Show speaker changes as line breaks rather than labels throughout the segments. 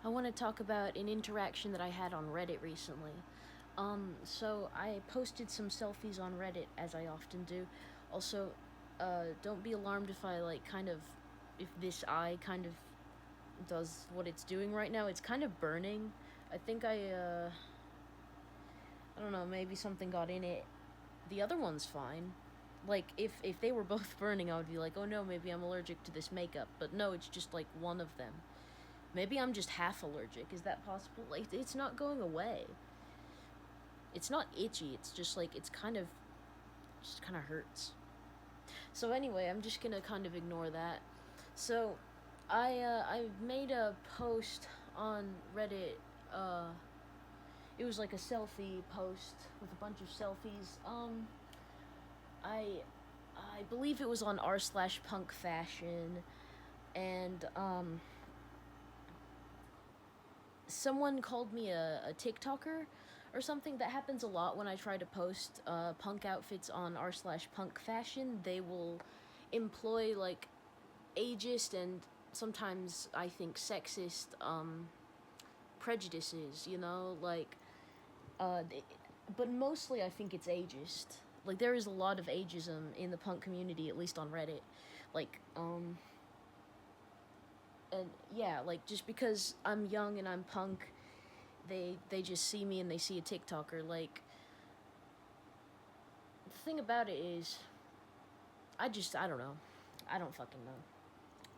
I want to talk about an interaction that I had on Reddit recently. So I posted some selfies on Reddit, as I often do. Also, don't be alarmed if I, if this eye kind of does what it's doing right now. It's kind of burning. I think I don't know, maybe something got in it. The other one's fine. Like, if they were both burning, I would be like, oh no, maybe I'm allergic to this makeup. But no, it's just, like, one of them. Maybe I'm just half allergic. Is that possible? Like, it's not going away. It's not itchy. It's just like just kind of hurts. So anyway, I'm just gonna kind of ignore that. So, I made a post on Reddit. It was like a selfie post with a bunch of selfies. I I believe it was on r/punk fashion, and someone called me a TikToker or something. That happens a lot when I try to post punk outfits on r/punk fashion. They will employ like ageist and sometimes I think sexist prejudices. They, but mostly I think it's ageist. Like there is a lot of ageism in the punk community, at least on Reddit. Like and yeah, like just because I'm young and I'm punk, they just see me and they see a TikToker. Like the thing about it is, I don't know, I don't fucking know.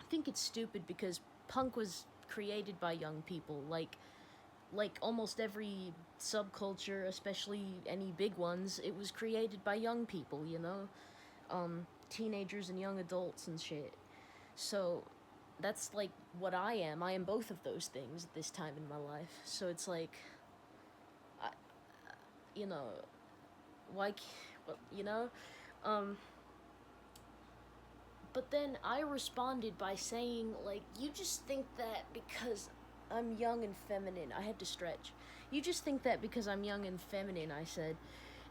I think it's stupid because punk was created by young people. Like almost every subculture, especially any big ones, it was created by young people. Teenagers and young adults and shit. So that's like what I am. I am both of those things at this time in my life. So it's like, I, you know, why, well, um. But then I responded by saying, like, you just think that because I'm young and feminine. I had to stretch. You just think that because I'm young and feminine, I said.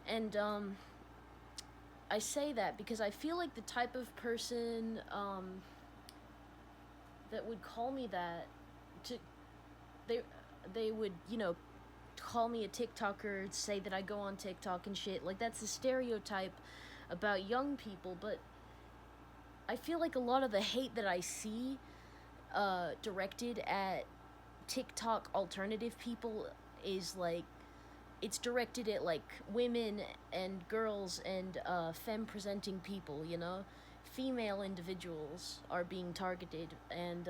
And, I say that because I feel like the type of person, that would call me that, to, they, they would, call me a TikToker, say that I go on TikTok and shit. Like, that's a stereotype about young people, but I feel like a lot of the hate that I see directed at TikTok alternative people is like it's directed at like women and girls and femme presenting people, female individuals are being targeted, and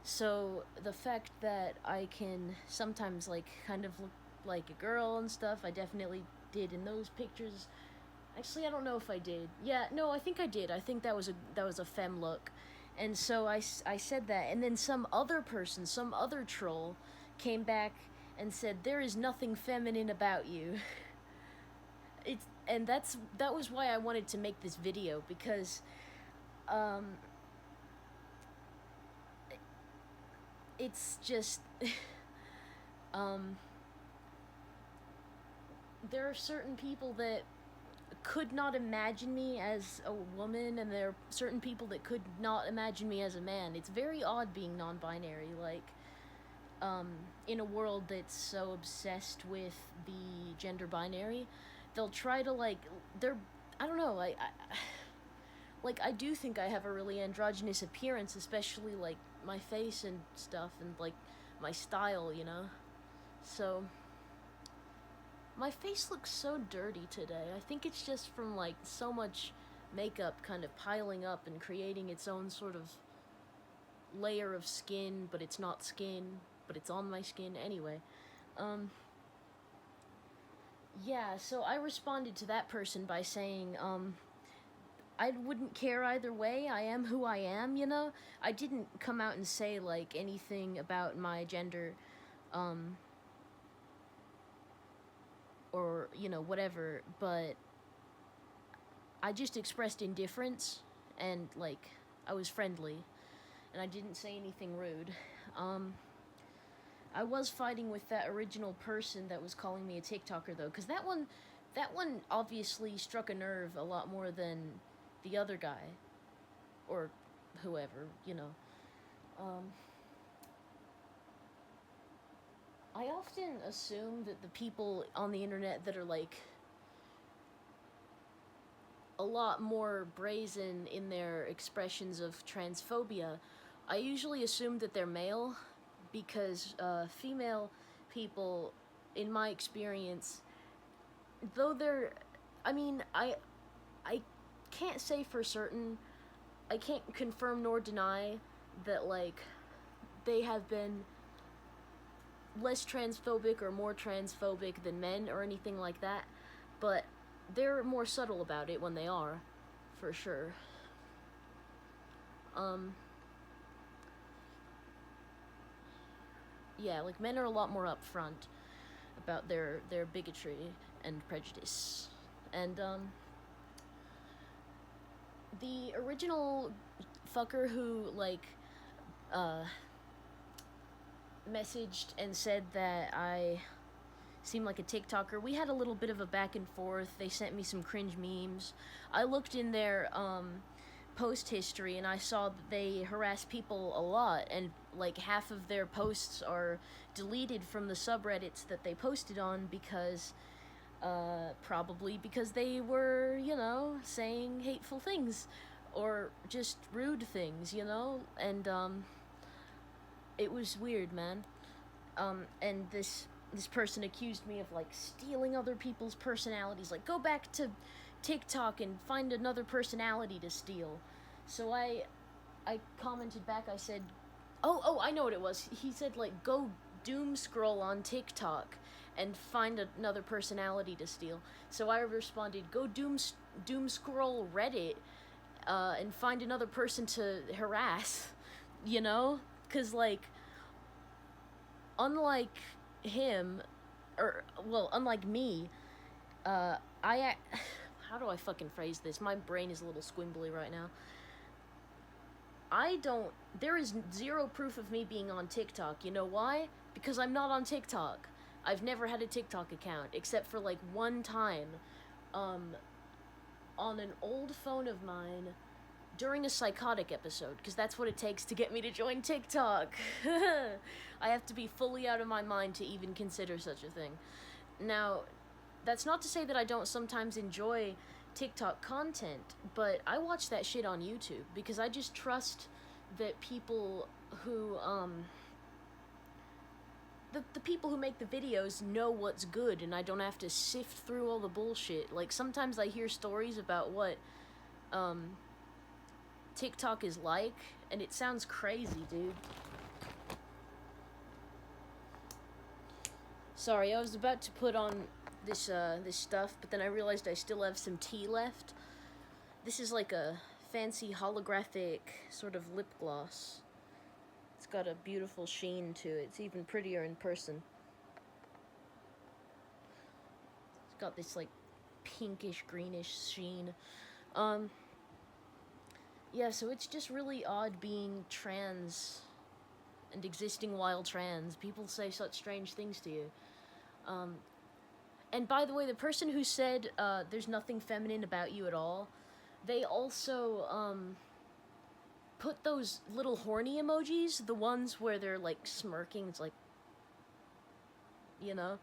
so the fact that I can sometimes like kind of look like a girl and stuff, I definitely did in those pictures. Actually, I don't know if I did. Yeah, no, I think I did. I think that was a femme look. And so I said that, and then some other person, some other troll came back and said there is nothing feminine about you. That was why I wanted to make this video, because um it's just um there are certain people that could not imagine me as a woman, and there are certain people that could not imagine me as a man. It's very odd being non-binary, like, in a world that's so obsessed with the gender binary. They'll try to, like, they're, I don't know, like, I do think I have a really androgynous appearance, especially, like, my face and stuff, and, like, my style, So, my face looks so dirty today. I think it's just from like so much makeup kind of piling up and creating its own sort of layer of skin, but it's not skin, but it's on my skin anyway. Um yeah, so I responded to that person by saying I wouldn't care either way. I am who I am. I didn't come out and say like anything about my gender um or whatever, but I just expressed indifference, and like I was friendly and I didn't say anything rude. Um I was fighting with that original person that was calling me a TikToker though, cuz that one obviously struck a nerve a lot more than the other guy or whoever. Um I often assume that the people on the internet that are like a lot more brazen in their expressions of transphobia, I usually assume that they're male because female people, in my experience, though they're, I mean, I can't say for certain, I can't confirm nor deny that, like, they have been less transphobic or more transphobic than men or anything like that, but they're more subtle about it when they are, for sure. Yeah, like, men are a lot more upfront about their bigotry and prejudice. And, the original fucker who, like, messaged and said that I seemed like a TikToker, we had a little bit of a back and forth. They sent me some cringe memes. I looked in their, post history and I saw that they harass people a lot, and like half of their posts are deleted from the subreddits that they posted on because probably because they were, you know, saying hateful things or just rude things, you know? And it was weird, man. And this person accused me of like stealing other people's personalities, like go back to TikTok and find another personality to steal. So I commented back. I said, "Oh, I know what it was." He said like go doom scroll on TikTok and find another personality to steal. So I responded, "Go doom scroll Reddit and find another person to harass." You know? Cuz like unlike him, or well, unlike me, I how do I fucking phrase this? My brain is a little squimbly right now. There is zero proof of me being on TikTok. You know why? Because I'm not on TikTok. I've never had a TikTok account, except for like one time, on an old phone of mine during a psychotic episode, because that's what it takes to get me to join TikTok. I have to be fully out of my mind to even consider such a thing. Now, that's not to say that I don't sometimes enjoy TikTok content, but I watch that shit on YouTube because I just trust that people who, the people who make the videos know what's good, and I don't have to sift through all the bullshit. Like, sometimes I hear stories about what, TikTok is like, and it sounds crazy, dude. Sorry, I was about to put on this stuff, but then I realized I still have some tea left. This is like a fancy holographic sort of lip gloss. It's got a beautiful sheen to it. It's even prettier in person. It's got this like pinkish greenish sheen. Yeah, so it's just really odd being trans and existing while trans. People say such strange things to you. And by the way, the person who said there's nothing feminine about you at all, they also put those little horny emojis, the ones where they're like smirking. It's like, you know,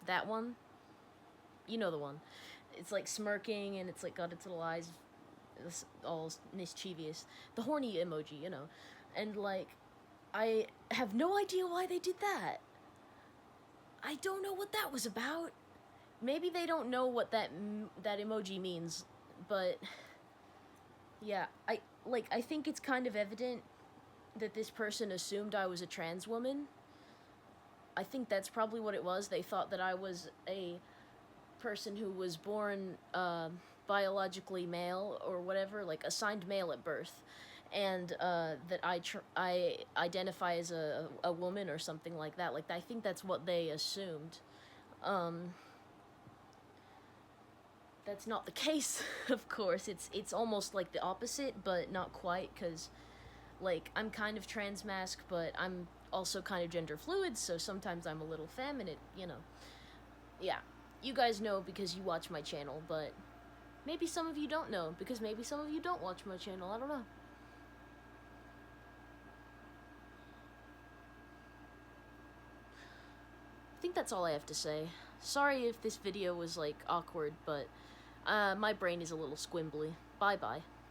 that one. You know the one. It's like smirking and it's like got its little eyes all mischievous. The horny emoji, you know. And like, I have no idea why they did that. I don't know what that was about. Maybe they don't know what that emoji means, but yeah, I think it's kind of evident that this person assumed I was a trans woman. I think that's probably what it was. They thought that I was a person who was born biologically male or whatever, like assigned male at birth, and that I identify as a woman or something like that. Like, I think that's what they assumed. That's not the case, of course. It's almost like the opposite, but not quite, because, like, I'm kind of transmasc, but I'm also kind of gender fluid, so sometimes I'm a little feminine, you know. Yeah, you guys know because you watch my channel, but maybe some of you don't know, because maybe some of you don't watch my channel, I don't know. think that's all I have to say. Sorry if this video was, like, awkward, but my brain is a little squimbly. Bye-bye.